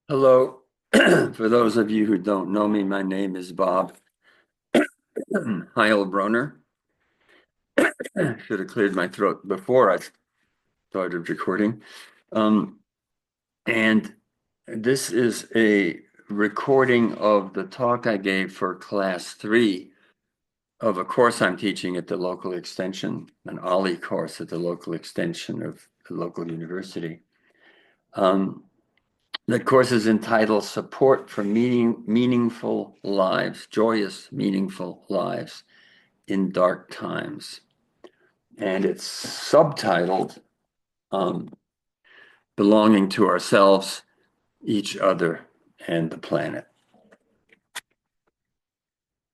Hello. For those of you who don't know me, my name is Bob Heilbronner. Should have cleared my throat before I started recording. Um, and this is a recording of the talk I gave for class 3 of a course I'm teaching at the local extension, an OLLI course at the local extension of the local university. The course is entitled Support for Meaningful Lives, Joyous, Meaningful Lives in Dark Times. And it's subtitled Belonging to Ourselves, Each Other, and the Planet.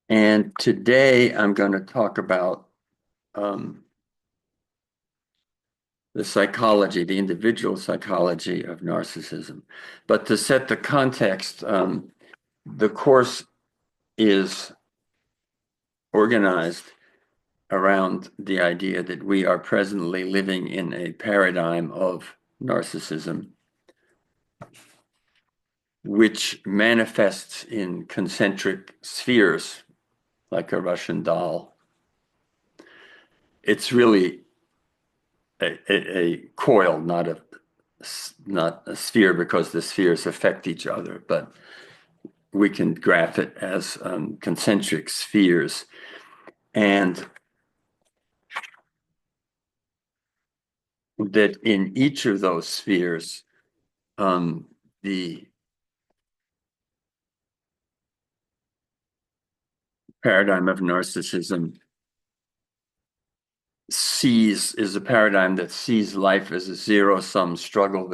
And today I'm going to talk about the psychology, the individual psychology of narcissism. But to set the context, the course is organized around the idea that we are presently living in a paradigm of narcissism, which manifests in concentric spheres, like a Russian doll. It's really a coil, not a sphere, because the spheres affect each other, but we can graph it as concentric spheres. And that in each of those spheres, the paradigm of narcissism is a paradigm that sees life as a zero-sum struggle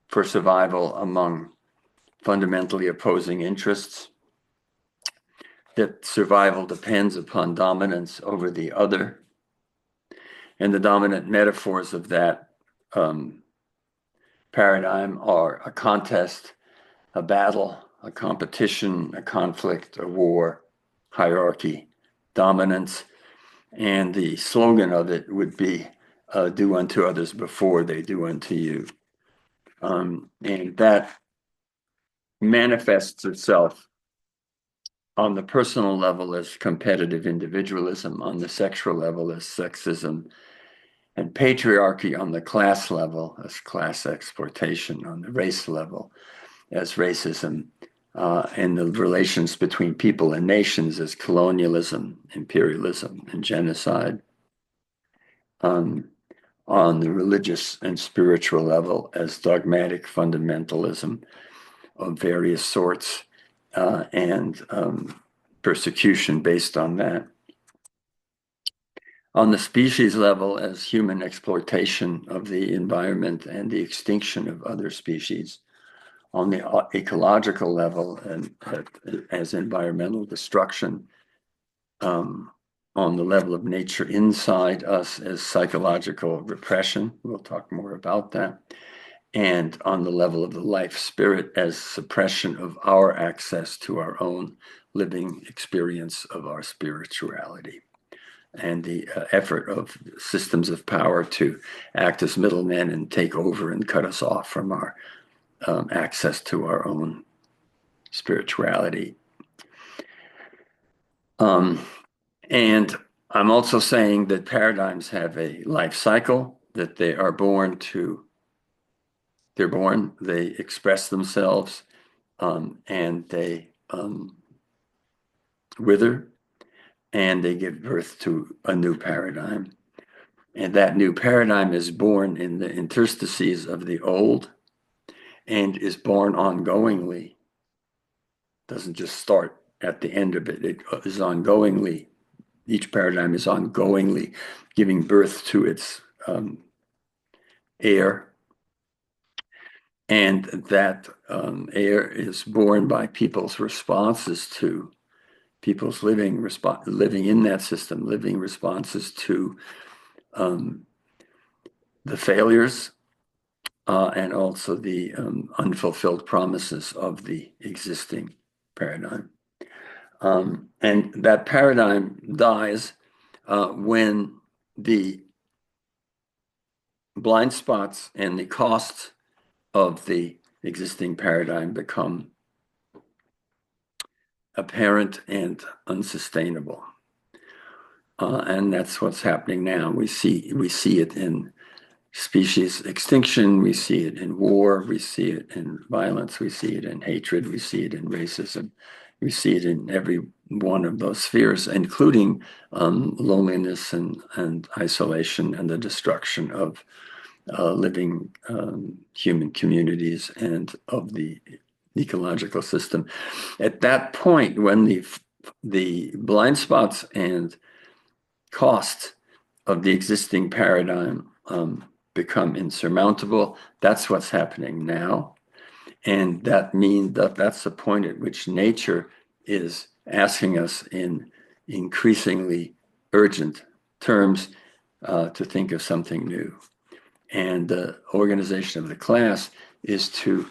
for survival among fundamentally opposing interests, that survival depends upon dominance over the other, and the dominant metaphors of that paradigm are a contest, a battle, a competition, a conflict, a war, hierarchy, dominance, and the slogan of it would be do unto others before they do unto you. And that manifests itself on the personal level as competitive individualism, on the sexual level as sexism, and patriarchy on the class level as class exploitation, on the race level as racism, and the relations between people and nations as colonialism, imperialism, and genocide. On the religious and spiritual level as dogmatic fundamentalism of various sorts, and persecution based on that. On the species level as human exploitation of the environment and the extinction of other species. On the ecological level and as environmental destruction. On the level of nature inside us as psychological repression. We'll talk more about that. And on the level of the life spirit as suppression of our access to our own living experience of our spirituality. And the effort of systems of power to act as middlemen and take over and cut us off from our access to our own spirituality. And I'm also saying that paradigms have a life cycle, that they're born, they express themselves, and they wither, and they give birth to a new paradigm. And that new paradigm is born in the interstices of the old and is born ongoingly. Doesn't just start at the end of it. It is ongoingly. Each paradigm is ongoingly giving birth to its heir. And that heir is born by people's responses to people's living in that system, living responses to the failures and also the unfulfilled promises of the existing paradigm. And that paradigm dies when the blind spots and the costs of the existing paradigm become apparent and unsustainable. And that's what's happening now. We see it in species extinction, we see it in war, we see it in violence, we see it in hatred, we see it in racism, we see it in every one of those spheres, including loneliness and isolation and the destruction of living human communities and of the ecological system. At that point, when the blind spots and costs of the existing paradigm become insurmountable, that's what's happening now. And that means that that's the point at which nature is asking us in increasingly urgent terms to think of something new. And the organization of the class is to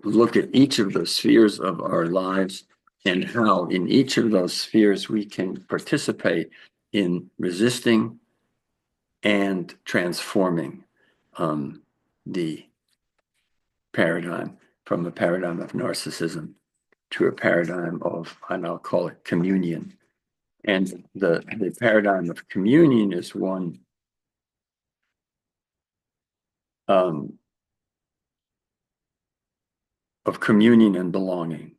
look at each of the spheres of our lives and how in each of those spheres we can participate in resisting and transforming the paradigm from a paradigm of narcissism to a paradigm of, and I'll call it communion. And the paradigm of communion is one of communion and belonging.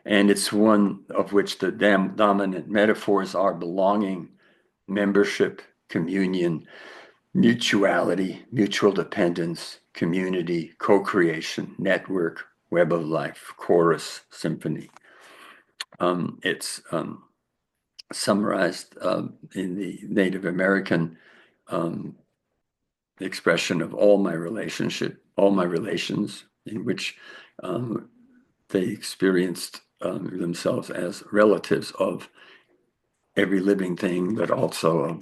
And it's one of which the dominant metaphors are belonging, membership, communion, mutuality, mutual dependence, community, co-creation, network, web of life, chorus, symphony. It's summarized in the Native American expression of all my relations, in which they experienced themselves as relatives of every living thing, but also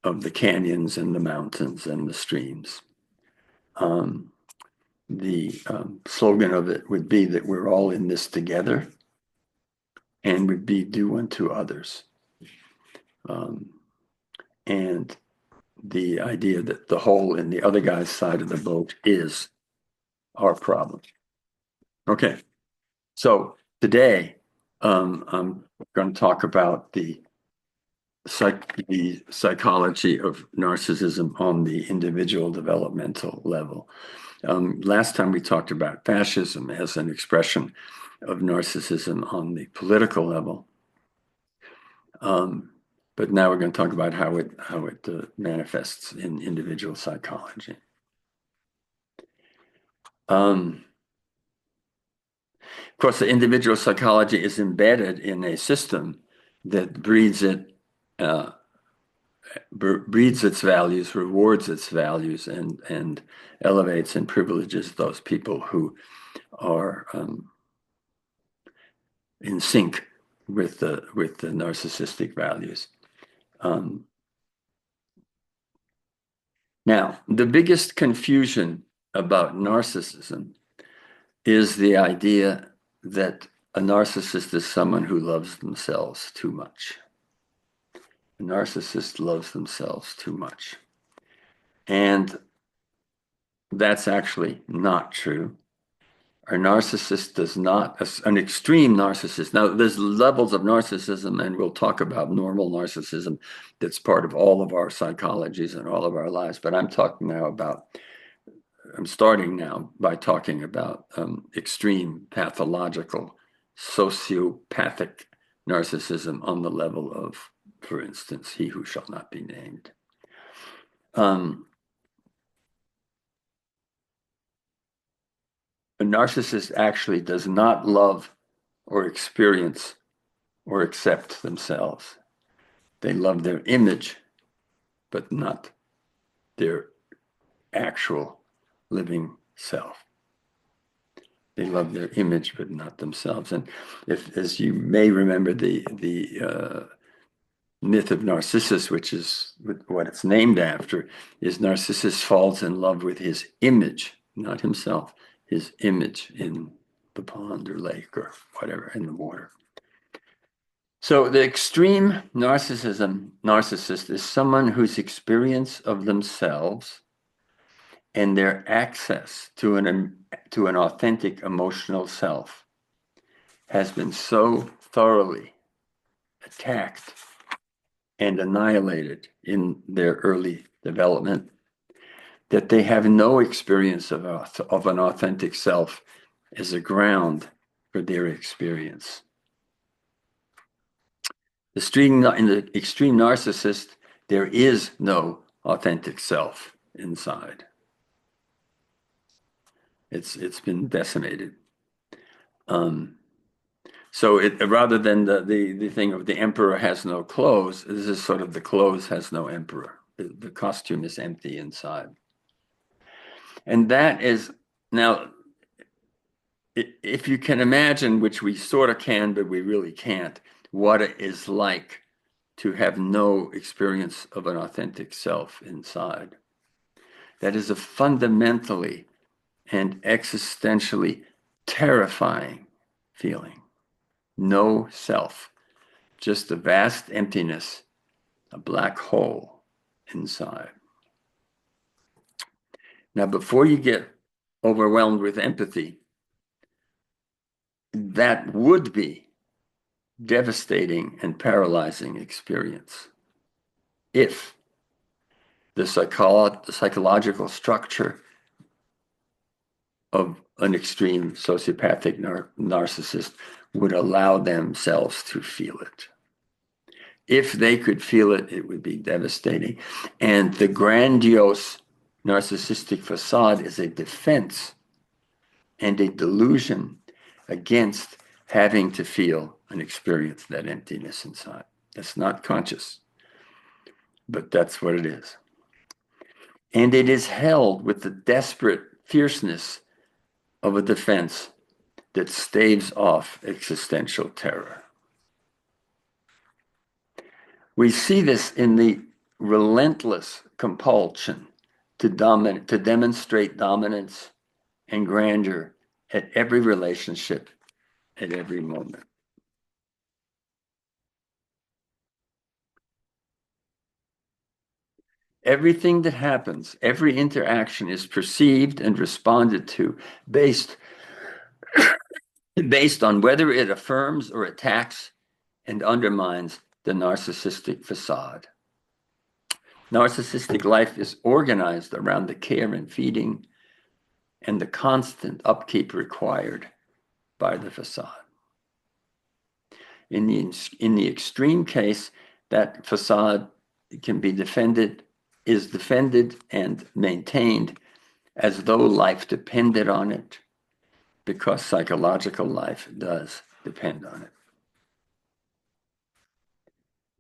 of the canyons and the mountains and the streams. The slogan of it would be that we're all in this together, and would be do unto others. And the idea that the hole in the other guy's side of the boat is our problem. Okay, so today I'm going to talk about the psychology of narcissism on the individual developmental level. Last time we talked about fascism as an expression of narcissism on the political level. But now we're going to talk about how it manifests in individual psychology. Of course, the individual psychology is embedded in a system that breeds its values, rewards its values, and elevates and privileges those people who are in sync with the narcissistic values. Now, the biggest confusion about narcissism is the idea that a narcissist is someone who loves themselves too much. A narcissist loves themselves too much. And that's actually not true. A narcissist does not, an extreme narcissist. Now, there's levels of narcissism, and we'll talk about normal narcissism that's part of all of our psychologies and all of our lives. But I'm starting now by talking about extreme pathological, sociopathic narcissism on the level of, for instance, he who shall not be named. A narcissist actually does not love or experience or accept themselves. They love their image, but not their actual living self. They love their image, but not themselves. And as you may remember, the myth of Narcissus, which is what it's named after, is Narcissus falls in love with his image, not himself. His image in the pond or lake or whatever in the water. So the extreme narcissist is someone whose experience of themselves and their access to an authentic emotional self has been so thoroughly attacked and annihilated in their early development that they have no experience of an authentic self as a ground for their experience. In the extreme narcissist, there is no authentic self inside. It's been decimated. So rather than the thing of the emperor has no clothes, this is sort of the clothes has no emperor. The costume is empty inside. And that is now, if you can imagine, which we sort of can, but we really can't, what it is like to have no experience of an authentic self inside. That is a fundamentally and existentially terrifying feeling. No self, just a vast emptiness, a black hole inside. Now, before you get overwhelmed with empathy, that would be devastating and paralyzing experience if the psychological structure of an extreme sociopathic narcissist would allow themselves to feel it. If they could feel it, it would be devastating. And the grandiose narcissistic facade is a defense and a delusion against having to feel and experience that emptiness inside. That's not conscious, but that's what it is. And it is held with the desperate fierceness of a defense that staves off existential terror. We see this in the relentless compulsion to demonstrate dominance and grandeur at every relationship, at every moment. Everything that happens, every interaction is perceived and responded to based on whether it affirms or attacks and undermines the narcissistic facade. Narcissistic life is organized around the care and feeding and the constant upkeep required by the facade. In the extreme case, that facade can be defended and maintained as though life depended on it, because psychological life does depend on it.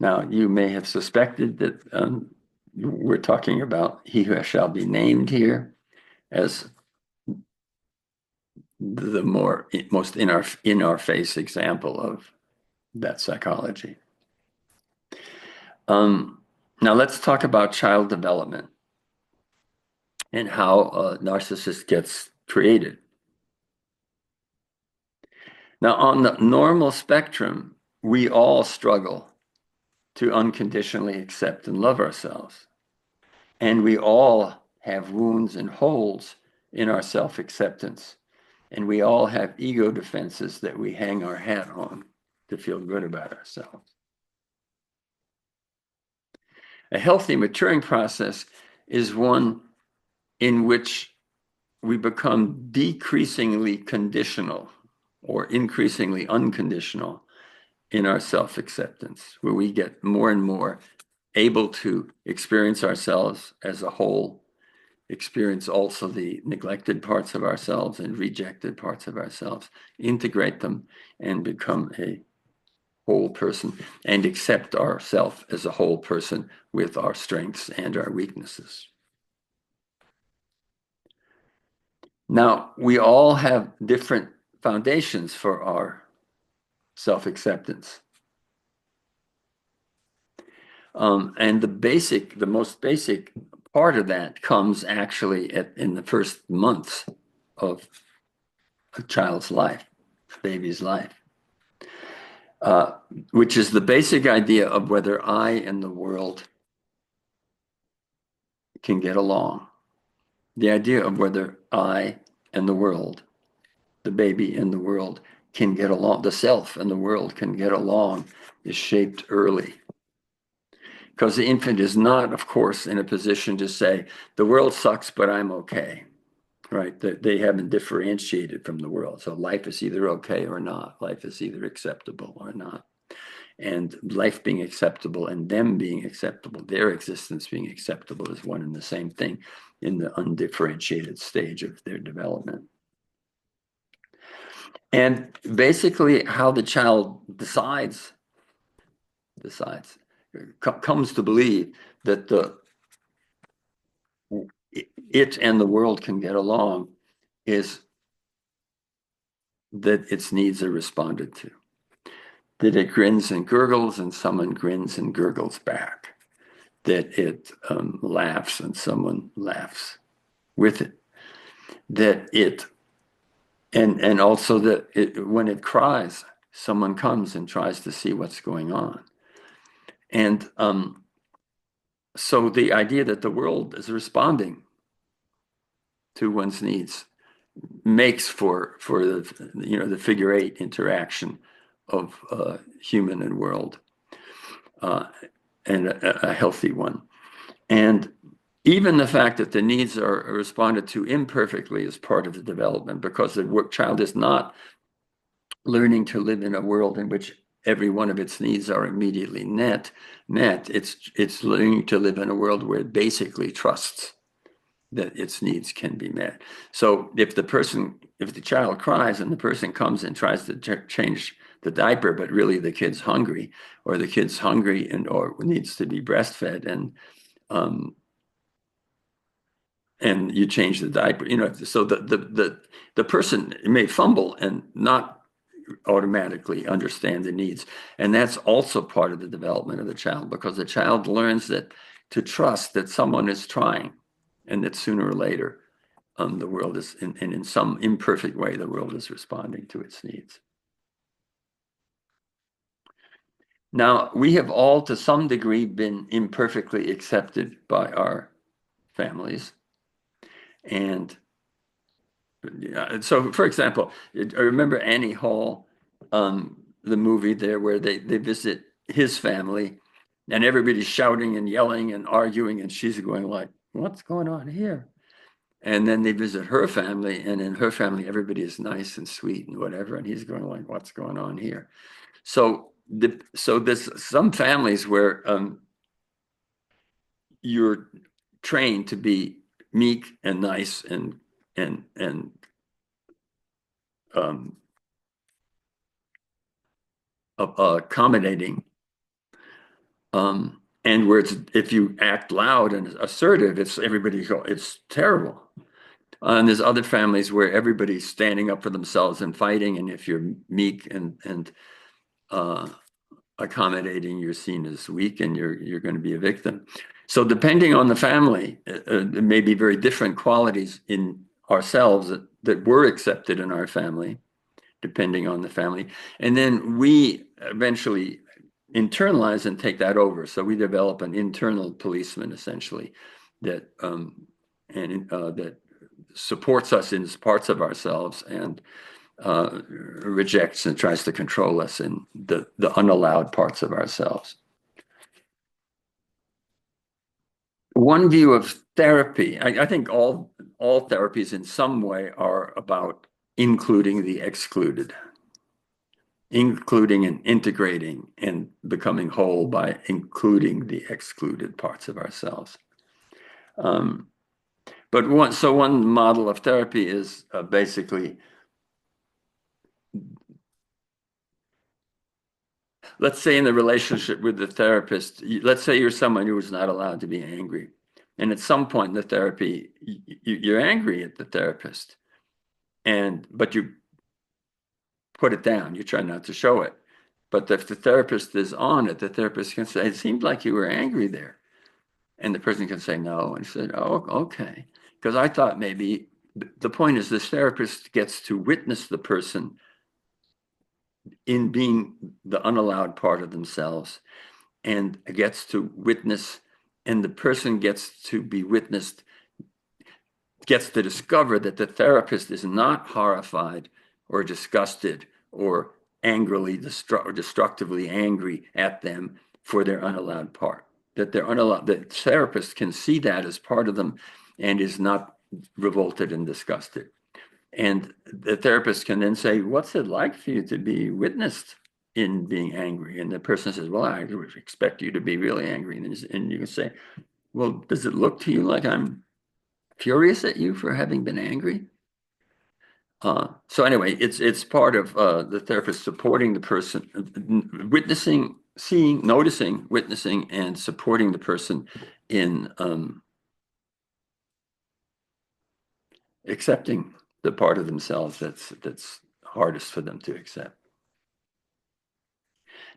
Now, you may have suspected that we're talking about he who shall be named here as the most in our face example of that psychology. Now let's talk about child development and how a narcissist gets created. Now, on the normal spectrum, we all struggle to unconditionally accept and love ourselves. And we all have wounds and holes in our self-acceptance. And we all have ego defenses that we hang our hat on to feel good about ourselves. A healthy maturing process is one in which we become decreasingly conditional or increasingly unconditional in our self-acceptance, where we get more and more able to experience ourselves as a whole, experience also the neglected parts of ourselves and rejected parts of ourselves, integrate them and become a whole person, and accept ourselves as a whole person with our strengths and our weaknesses. Now, we all have different foundations for our self-acceptance. And the most basic part of that comes actually in the first months of a child's life, a baby's life, which is the basic idea of whether I and the world can get along. The idea of whether I and the world, the baby and the world, can get along, the self and the world can get along, is shaped early. Because the infant is not, of course, in a position to say, the world sucks, but I'm okay, right? They haven't differentiated from the world. So life is either okay or not. Life is either acceptable or not. And life being acceptable and them being acceptable, their existence being acceptable, is one and the same thing in the undifferentiated stage of their development. And basically how the child comes to believe that it and the world can get along is that its needs are responded to. That it grins and gurgles and someone grins and gurgles back. That it laughs and someone laughs with it. That it, and also that it, when it cries, someone comes and tries to see what's going on. And so the idea that the world is responding to one's needs makes for the figure eight interaction of human and world, and a healthy one. And even the fact that the needs are responded to imperfectly is part of the development, because the child is not learning to live in a world in which every one of its needs are immediately met. It's learning to live in a world where it basically trusts that its needs can be met. So if the child cries and the person comes and tries to change the diaper, but really the kid's hungry, or the kid's hungry or needs to be breastfed, and you change the diaper, so the person may fumble and not automatically understand the needs. And that's also part of the development of the child, because the child learns that to trust that someone is trying, and that sooner or later the world is, in some imperfect way, the world is responding to its needs. Now, we have all to some degree been imperfectly accepted by our families. And so, for example, I remember Annie Hall, the movie there, where they visit his family, and everybody's shouting and yelling and arguing, and she's going like, what's going on here? And then they visit her family, and in her family, everybody is nice and sweet and whatever, and he's going like, what's going on here? So there's some families where you're trained to be meek and nice and accommodating, and where if you act loud and assertive, it's terrible. And there's other families where everybody's standing up for themselves and fighting, and if you're meek and accommodating, you're seen as weak, and you're going to be a victim. So depending on the family, there may be very different qualities in ourselves that were accepted in our family, depending on the family. And then we eventually internalize and take that over. So we develop an internal policeman, essentially, that that supports us in parts of ourselves, and rejects and tries to control us in the unallowed parts of ourselves. One view of therapy, I think all therapies in some way are about including the excluded, including and integrating and becoming whole by including the excluded parts of ourselves. But one model of therapy is basically, let's say in the relationship with the therapist, let's say you're someone who is not allowed to be angry. And at some point in the therapy, you're angry at the therapist, but you put it down. You try not to show it. But if the therapist is on it, the therapist can say, it seemed like you were angry there. And the person can say no, and said, oh, okay. Because I thought maybe the point is this therapist gets to witness the person in being the unallowed part of themselves, and gets to witness, and the person gets to be witnessed gets to discover that the therapist is not horrified or disgusted or angrily or destructively angry at them for their unallowed part. That they're unallowed, the therapist can see that as part of them and is not revolted and disgusted. And the therapist can then say, what's it like for you to be witnessed in being angry? And the person says, well, I would expect you to be really angry. And you can say, well, does it look to you like I'm furious at you for having been angry? So anyway, it's part of the therapist supporting the person, witnessing, seeing, noticing, witnessing, and supporting the person in accepting the part of themselves that's hardest for them to accept.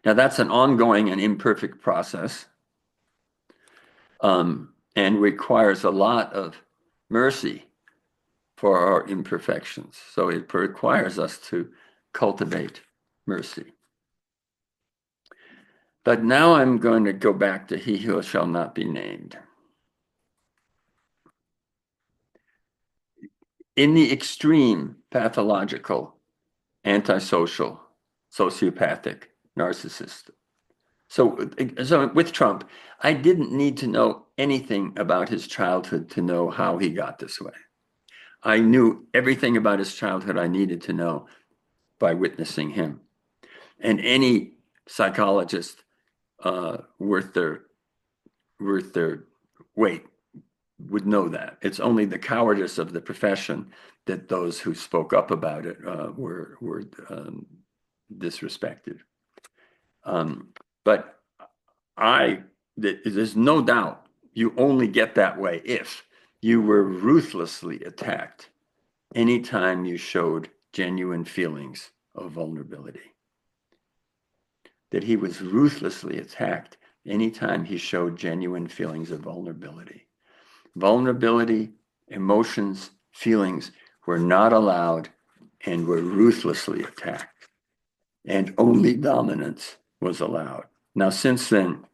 Now that's an ongoing and imperfect process, and requires a lot of mercy for our imperfections. So it requires us to cultivate mercy. But now I'm going to go back to he who shall not be named. In the extreme pathological, antisocial, sociopathic, narcissist. So with Trump, I didn't need to know anything about his childhood to know how he got this way. I knew everything about his childhood I needed to know by witnessing him. And any psychologist worth their weight would know that. It's only the cowardice of the profession that those who spoke up about it were disrespected. But there's no doubt you only get that way if you were ruthlessly attacked anytime you showed genuine feelings of vulnerability. That he was ruthlessly attacked anytime he showed genuine feelings of vulnerability. Vulnerability, emotions, feelings were not allowed and were ruthlessly attacked. And only dominance was allowed. Now, since then,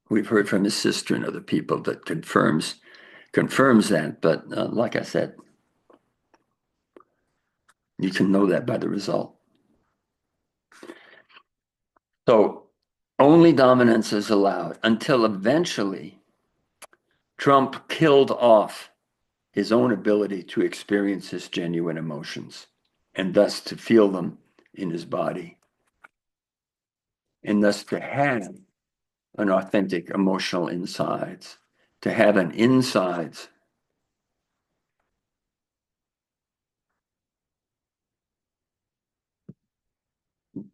we've heard from his sister and other people that confirms that. But like I said, you can know that by the result. So only dominance is allowed until eventually Trump killed off his own ability to experience his genuine emotions and thus to feel them in his body and thus to have an authentic emotional insides, to have an insides.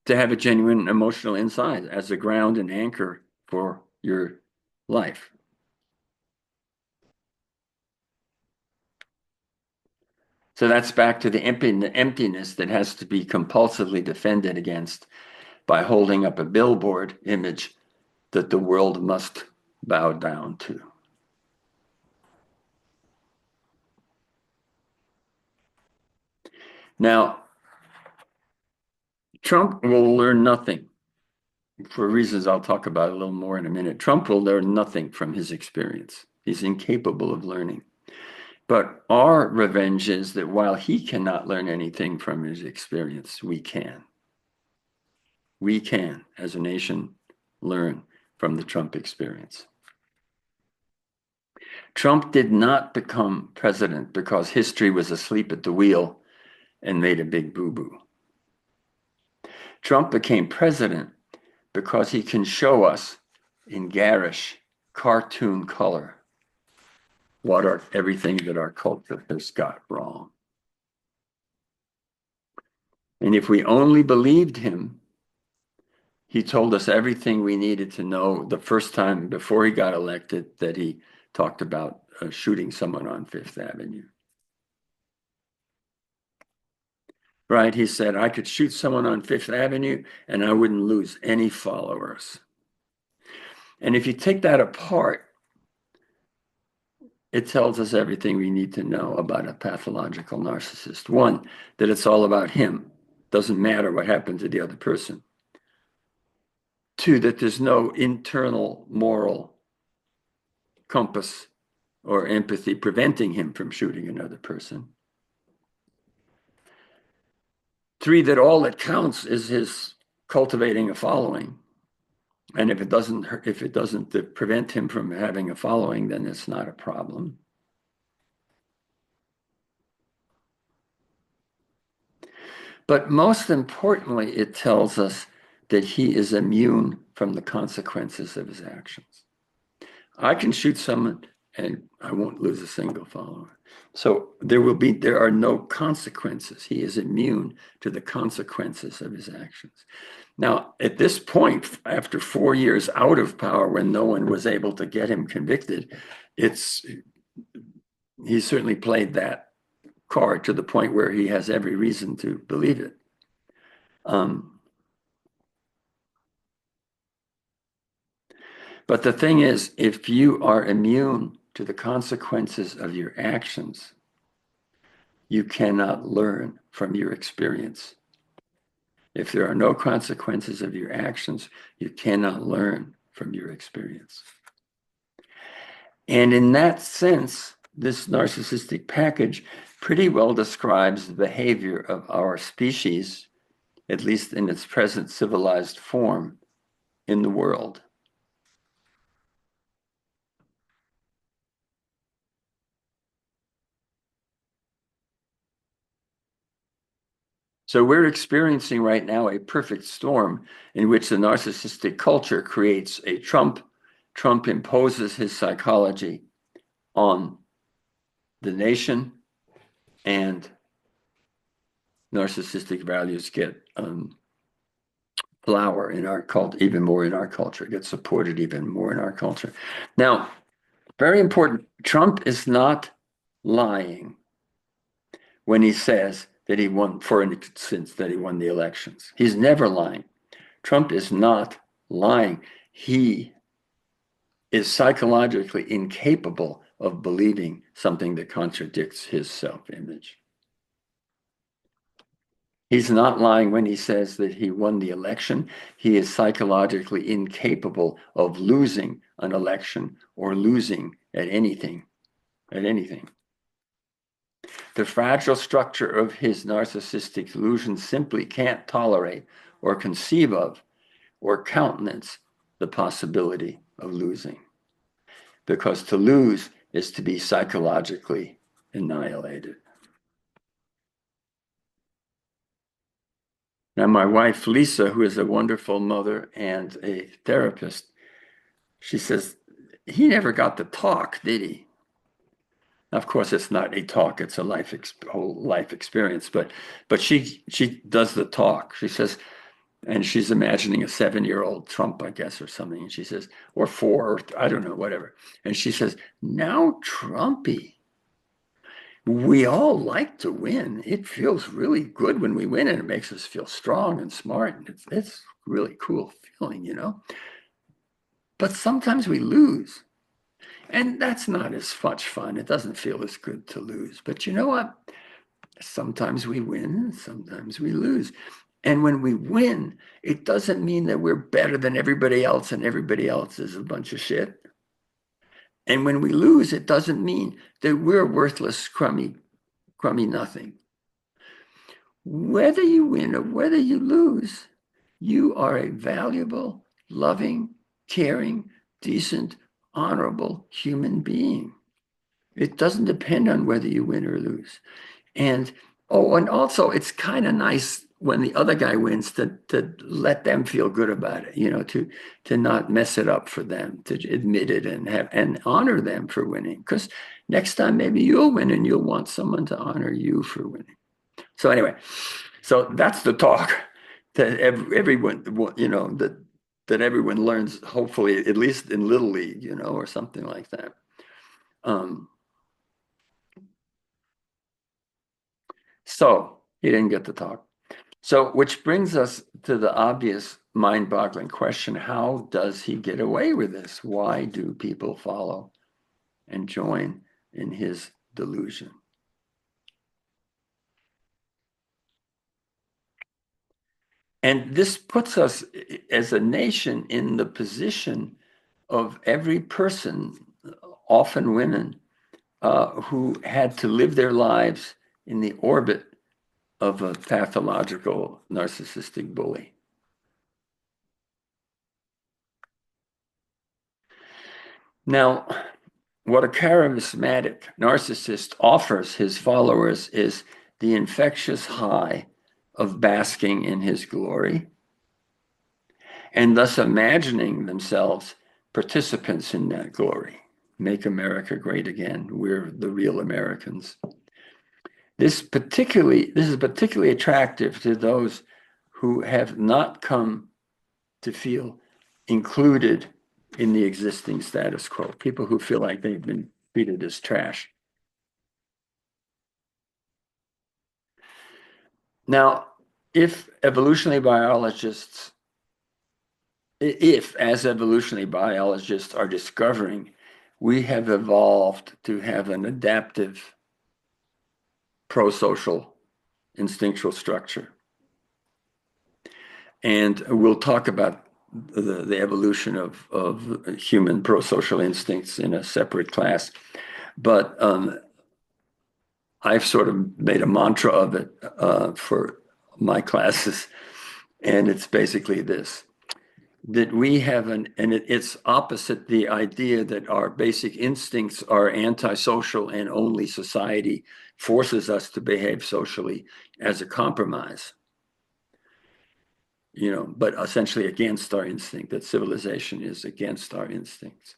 To have a genuine emotional inside as a ground and anchor for your life. So that's back to the emptiness that has to be compulsively defended against by holding up a billboard image that the world must bow down to. Now, Trump will learn nothing, for reasons I'll talk about a little more in a minute. Trump will learn nothing from his experience. He's incapable of learning. But our revenge is that while he cannot learn anything from his experience, we can. We can, as a nation, learn from the Trump experience. Trump did not become president because history was asleep at the wheel and made a big boo-boo. Trump became president because he can show us in garish, cartoon color everything that our culture has got wrong. And if we only believed him, he told us everything we needed to know the first time before he got elected that he talked about shooting someone on Fifth Avenue. Right? He said, I could shoot someone on Fifth Avenue and I wouldn't lose any followers. And if you take that apart, it tells us everything we need to know about a pathological narcissist. One, that it's all about him. Doesn't matter what happened to the other person. Two, that there's no internal moral compass or empathy preventing him from shooting another person. 3, that all that counts is his cultivating a following. And if it doesn't prevent him from having a following, then it's not a problem. But most importantly, it tells us that he is immune from the consequences of his actions. I can shoot someone and I won't lose a single follower. So there are no consequences. He is immune to the consequences of his actions. Now, at this point, after 4 years out of power, when no one was able to get him convicted, he certainly played that card to the point where he has every reason to believe it. But the thing is, if you are immune to the consequences of your actions, you cannot learn from your experience. If there are no consequences of your actions, you cannot learn from your experience. And in that sense, this narcissistic package pretty well describes the behavior of our species, at least in its present civilized form, in the world. So we're experiencing right now a perfect storm in which the narcissistic culture creates a Trump. Trump imposes his psychology on the nation, and narcissistic values get flower in our culture, even more in our culture, get supported even more in our culture. Now, very important, Trump is not lying when he says that he won, for instance, that he won the elections. He's never lying. Trump is not lying. He is psychologically incapable of believing something that contradicts his self-image. He's not lying when he says that he won the election. He is psychologically incapable of losing an election or losing at anything. The fragile structure of his narcissistic delusion simply can't tolerate or conceive of or countenance the possibility of losing. Because to lose is to be psychologically annihilated. Now, my wife, Lisa, who is a wonderful mother and a therapist, she says, he never got to talk, did he? Of course, it's not a talk; it's a whole life experience. But she does the talk. She says, and she's imagining a 7-year-old Trump, I guess, or something. And she says, or 4, or I don't know, whatever. And she says, now Trumpy, we all like to win. It feels really good when we win, and it makes us feel strong and smart. And it's really cool feeling, you know. But sometimes we lose. And that's not as much fun. It doesn't feel as good to lose. But you know what? Sometimes we win, sometimes we lose. And when we win, it doesn't mean that we're better than everybody else and everybody else is a bunch of shit. And when we lose, it doesn't mean that we're worthless, crummy nothing. Whether you win or whether you lose, you are a valuable, loving, caring, decent, honorable human being. It doesn't depend on whether you win or lose. And also it's kind of nice when the other guy wins to let them feel good about it, you know, to not mess it up for them, to admit it and honor them for winning. Because next time maybe you'll win and you'll want someone to honor you for winning. So anyway, so that's the talk that everyone, you know, that everyone learns, hopefully, at least in Little League, you know, or something like that. So he didn't get to talk. So, which brings us to the obvious mind-boggling question: how does he get away with this? Why do people follow and join in his delusion? And this puts us as a nation in the position of every person, often women, who had to live their lives in the orbit of a pathological narcissistic bully. Now, what a charismatic narcissist offers his followers is the infectious high of basking in his glory, and thus imagining themselves participants in that glory. Make America great again. We're the real Americans. This is particularly attractive to those who have not come to feel included in the existing status quo, people who feel like they've been treated as trash. Now, if as evolutionary biologists are discovering, we have evolved to have an adaptive, pro-social, instinctual structure. And we'll talk about the evolution of human pro-social instincts in a separate class. But I've sort of made a mantra of it for my classes. And it's basically this, that we have it's opposite the idea that our basic instincts are antisocial and only society forces us to behave socially as a compromise, but essentially against our instinct, that civilization is against our instincts,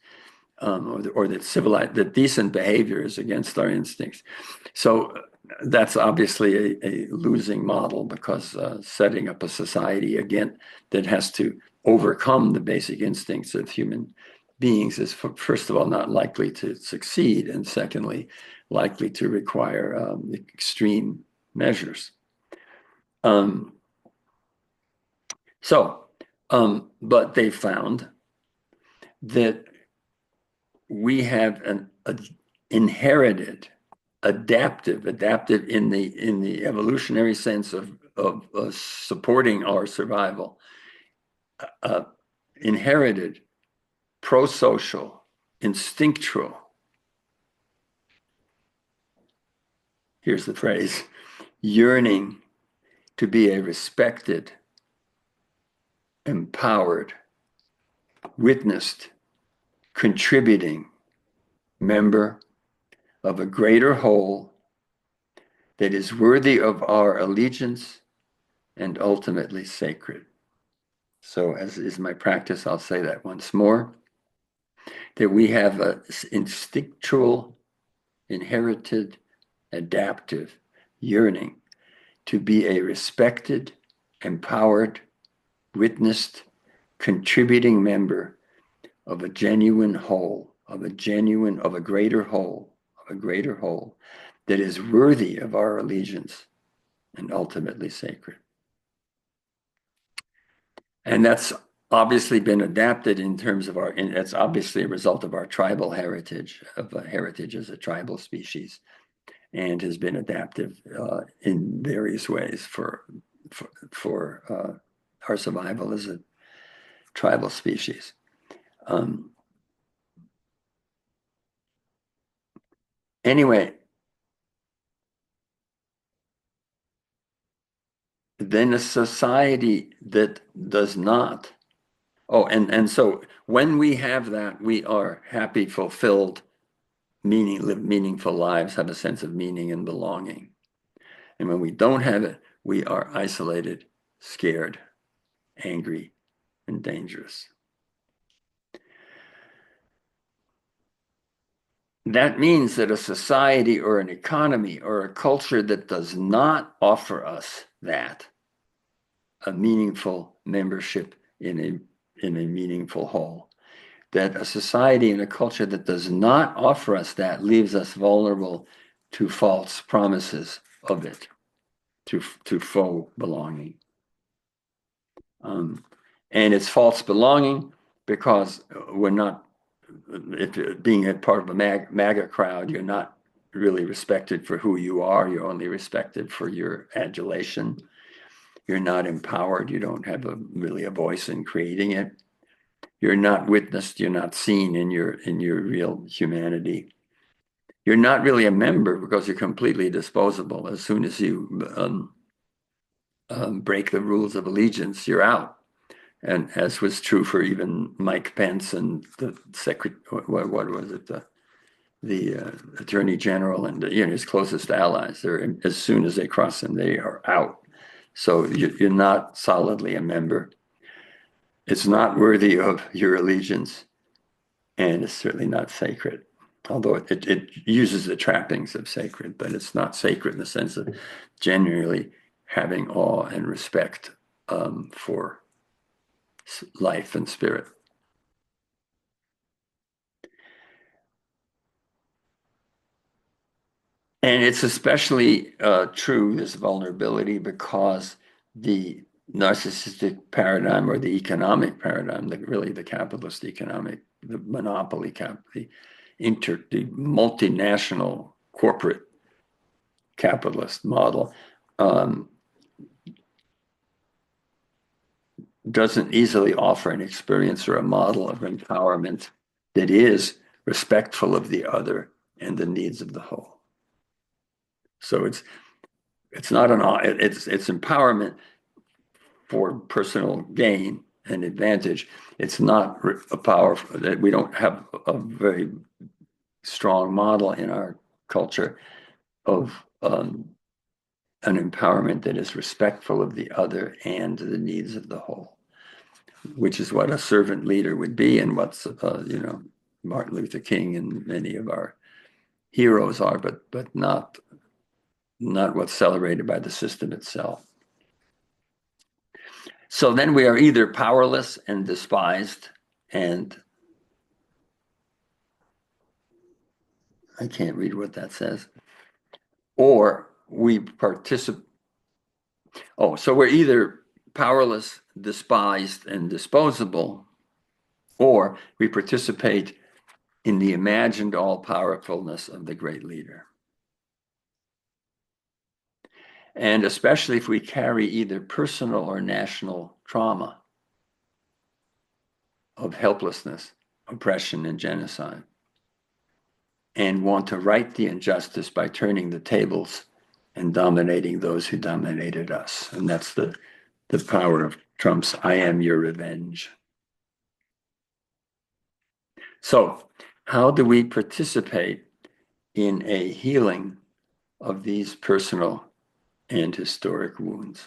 or that decent behavior is against our instincts. So that's obviously a losing model, because setting up a society again that has to overcome the basic instincts of human beings is, first of all, not likely to succeed, and secondly, likely to require extreme measures. But they found that we have an inherited adaptive in the evolutionary sense of supporting our survival, inherited pro-social, instinctual, here's the phrase, yearning to be a respected, empowered, witnessed, contributing member of a greater whole that is worthy of our allegiance and ultimately sacred. So, as is my practice, I'll say that once more, that we have an instinctual, inherited, adaptive yearning to be a respected, empowered, witnessed, contributing member of a genuine whole, of a greater whole, that is worthy of our allegiance and ultimately sacred. And that's obviously been adapted in terms of that's obviously a result of our tribal heritage, of a heritage as a tribal species, and has been adaptive in various ways for our survival as a tribal species. Anyway, then a society that does not, and so when we have that, we are happy, fulfilled, live meaningful lives, have a sense of meaning and belonging. And when we don't have it, we are isolated, scared, angry, and dangerous. That means that a society or an economy or a culture that does not offer us that, a meaningful membership in a meaningful whole, that a society and a culture that does not offer us that leaves us vulnerable to false promises of it, to faux belonging. And it's false belonging because we're not, being a part of a MAGA crowd, you're not really respected for who you are. You're only respected for your adulation. You're not empowered. You don't have really a voice in creating it. You're not witnessed. You're not seen in your real humanity. You're not really a member because you're completely disposable. As soon as you break the rules of allegiance, you're out. And as was true for even Mike Pence and the what was it, the Attorney General and his closest allies. They're as soon as they cross them, they are out. So you're not solidly a member. It's not worthy of your allegiance, and it's certainly not sacred. Although it uses the trappings of sacred, but it's not sacred in the sense of genuinely having awe and respect for life and spirit. And it's especially true, this vulnerability, because the narcissistic paradigm or the economic paradigm, really the capitalist economic, the monopoly the multinational corporate capitalist model doesn't easily offer an experience or a model of empowerment that is respectful of the other and the needs of the whole. So it's not it's empowerment for personal gain and advantage. It's not a powerful that we don't have a very strong model in our culture of an empowerment that is respectful of the other and the needs of the whole, which is what a servant leader would be, and what's Martin Luther King and many of our heroes are, but not what's celebrated by the system itself. So then we are either powerless and despised, and I can't read what that says, or we participate. Oh, so we're either powerless, despised, and disposable, or we participate in the imagined all-powerfulness of the great leader. And especially if we carry either personal or national trauma of helplessness, oppression, and genocide, and want to right the injustice by turning the tables and dominating those who dominated us. And that's the power of Trump's "I am your revenge." So how do we participate in a healing of these personal and historic wounds?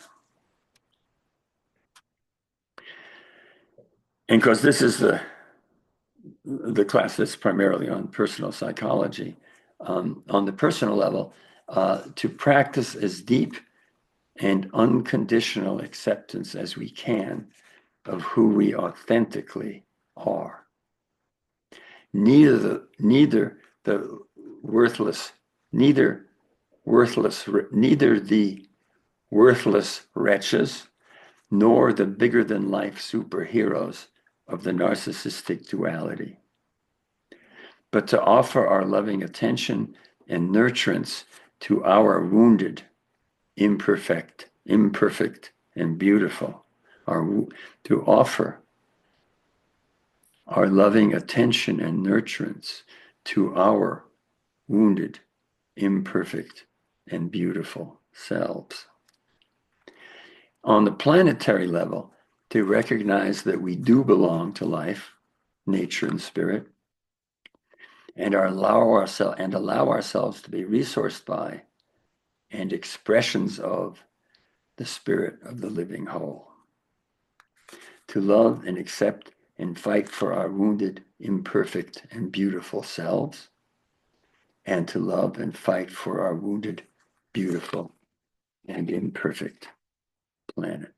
And because this is the class that's primarily on personal psychology, on the personal level, to practice as deep and unconditional acceptance as we can of who we authentically are. Neither the worthless wretches nor the bigger than life superheroes of the narcissistic duality, but to offer our loving attention and nurturance to our wounded, imperfect, and beautiful, to offer our loving attention and nurturance to our wounded, imperfect, and beautiful selves. On the planetary level, to recognize that we do belong to life, nature, and spirit, and allow ourselves to be resourced by and expressions of the spirit of the living whole. To love and accept and fight for our wounded, imperfect, and beautiful selves, and to love and fight for our wounded, beautiful, and imperfect planet.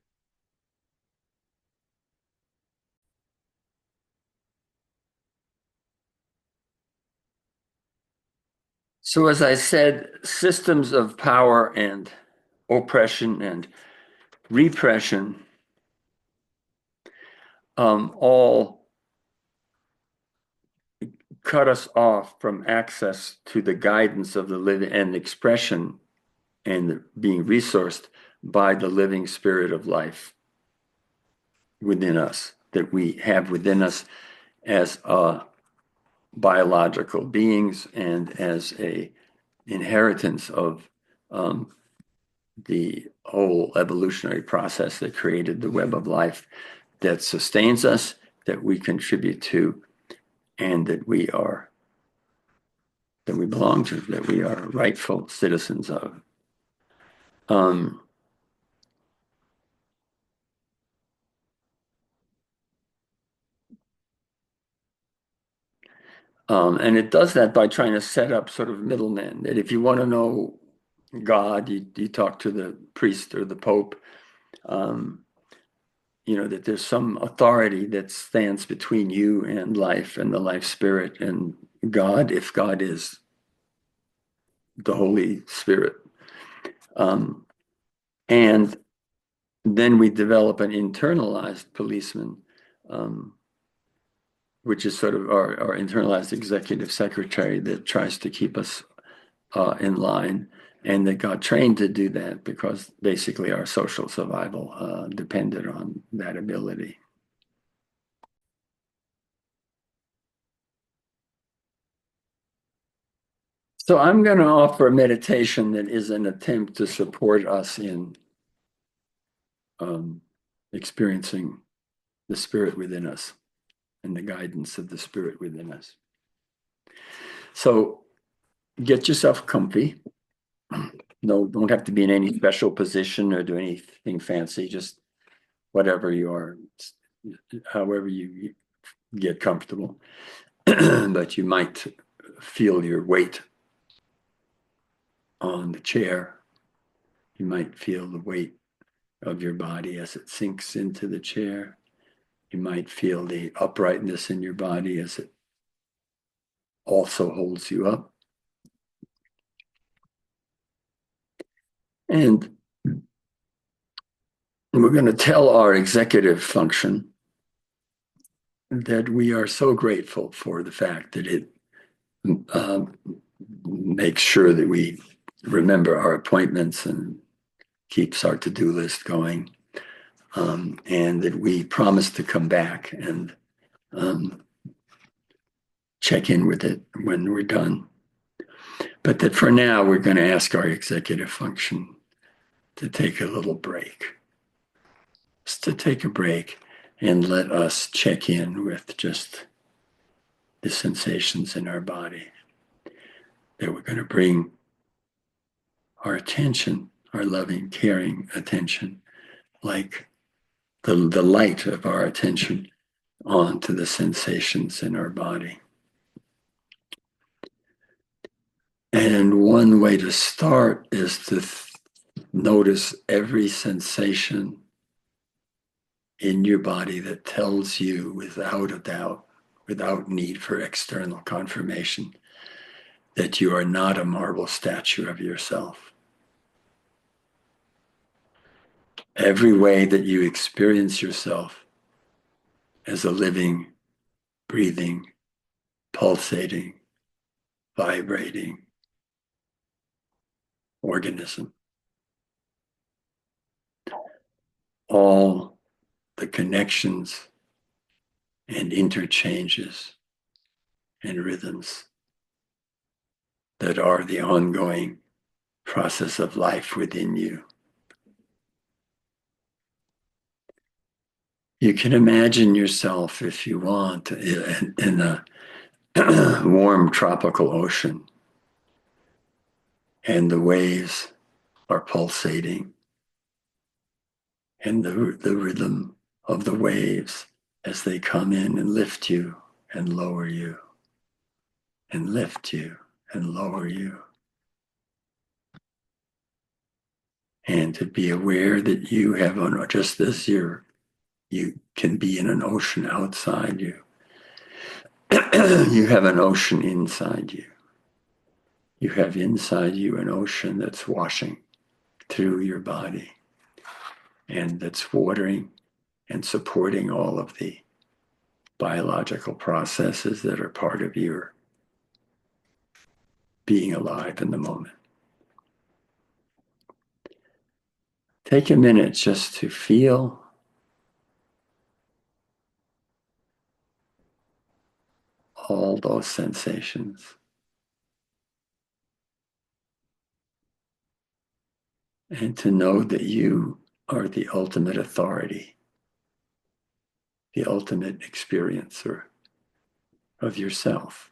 So as I said, systems of power and oppression and repression all cut us off from access to the guidance of the living and expression and being resourced by the living spirit of life within us, that we have within us as a biological beings and as a inheritance of the whole evolutionary process that created the web of life that sustains us, that we contribute to, and that we belong to, that we are rightful citizens of. And it does that by trying to set up sort of middlemen, that if you want to know God, you talk to the priest or the pope, that there's some authority that stands between you and life and the life spirit and God, if God is the Holy Spirit. And then we develop an internalized policeman, which is sort of our internalized executive secretary that tries to keep us in line, and that got trained to do that because basically our social survival depended on that ability. So I'm going to offer a meditation that is an attempt to support us in experiencing the spirit within us and the guidance of the spirit within us. So get yourself comfy. No, don't have to be in any special position or do anything fancy, just whatever you are, however you get comfortable. But you might feel your weight on the chair. You might feel the weight of your body as it sinks into the chair. You might feel the uprightness in your body as it also holds you up. And we're going to tell our executive function that we are so grateful for the fact that it makes sure that we remember our appointments and keeps our to-do list going, and that we promise to come back and check in with it when we're done. But that for now, we're going to ask our executive function to take a little break. Just to take a break and let us check in with just the sensations in our body. That we're going to bring our attention, our loving, caring attention, like the light of our attention onto the sensations in our body. And one way to start is to notice every sensation in your body that tells you without a doubt, without need for external confirmation, that you are not a marble statue of yourself. Every way that you experience yourself as a living, breathing, pulsating, vibrating organism. All the connections and interchanges and rhythms that are the ongoing process of life within you. You can imagine yourself, if you want, in a warm tropical ocean, and the waves are pulsating, and the rhythm of the waves as they come in and lift you and lower you, and lift you and lower you. And to be aware that you have, just as you can be in an ocean outside you, you have an ocean inside you. You have inside you an ocean that's washing through your body and that's watering and supporting all of the biological processes that are part of your being alive in the moment. Take a minute just to feel all those sensations. And to know that you are the ultimate authority, the ultimate experiencer of yourself.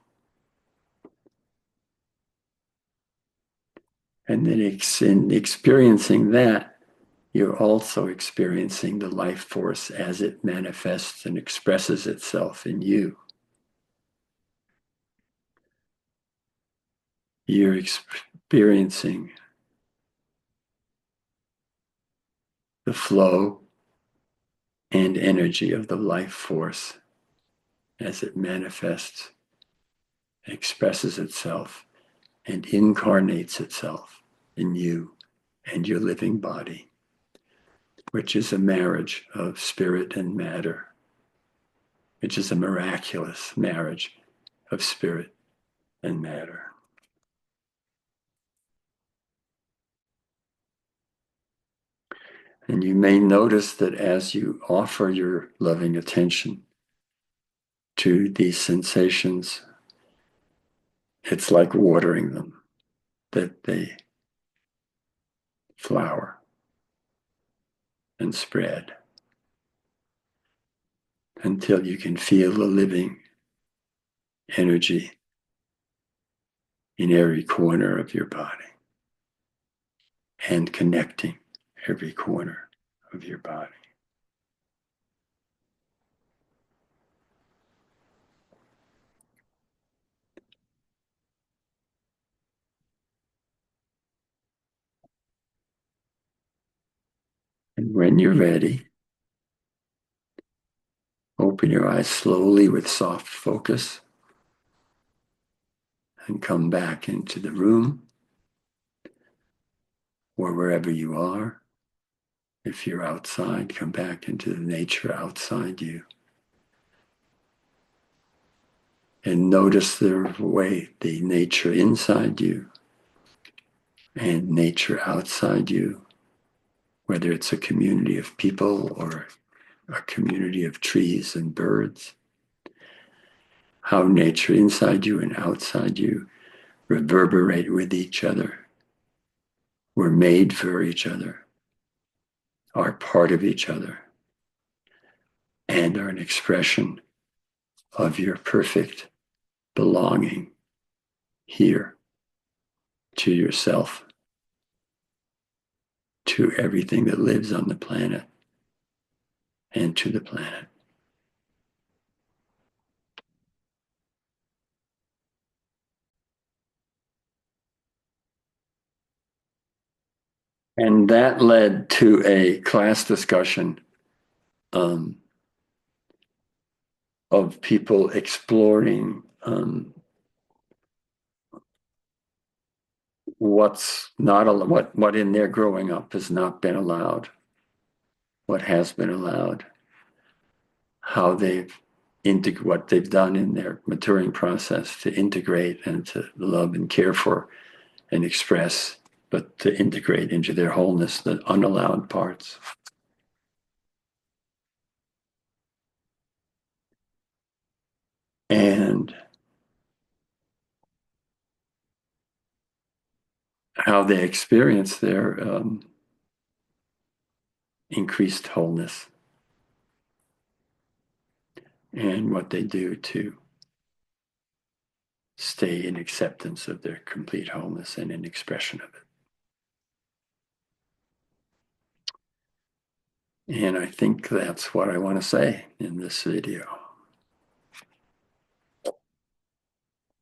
And then in experiencing that, you're also experiencing the life force as it manifests and expresses itself in you. You're experiencing the flow and energy of the life force as it manifests, expresses itself, and incarnates itself in you and your living body, which is a marriage of spirit and matter, which is a miraculous marriage of spirit and matter. And you may notice that as you offer your loving attention to these sensations, it's like watering them, that they flower and spread until you can feel the living energy in every corner of your body and connecting every corner of your body. And when you're ready, open your eyes slowly with soft focus and come back into the room or wherever you are. If you're outside, come back into the nature outside you. And notice the way the nature inside you and nature outside you, whether it's a community of people or a community of trees and birds, how nature inside you and outside you reverberate with each other. We're made for each other, are part of each other, and are an expression of your perfect belonging here to yourself, to everything that lives on the planet, and to the planet. And that led to a class discussion of people exploring what's not what in their growing up has not been allowed, what has been allowed, how what they've done in their maturing process to integrate and to love and care for and express, but to integrate into their wholeness the unallowed parts. And how they experience their increased wholeness and what they do to stay in acceptance of their complete wholeness and in expression of it. And I think that's what I want to say in this video.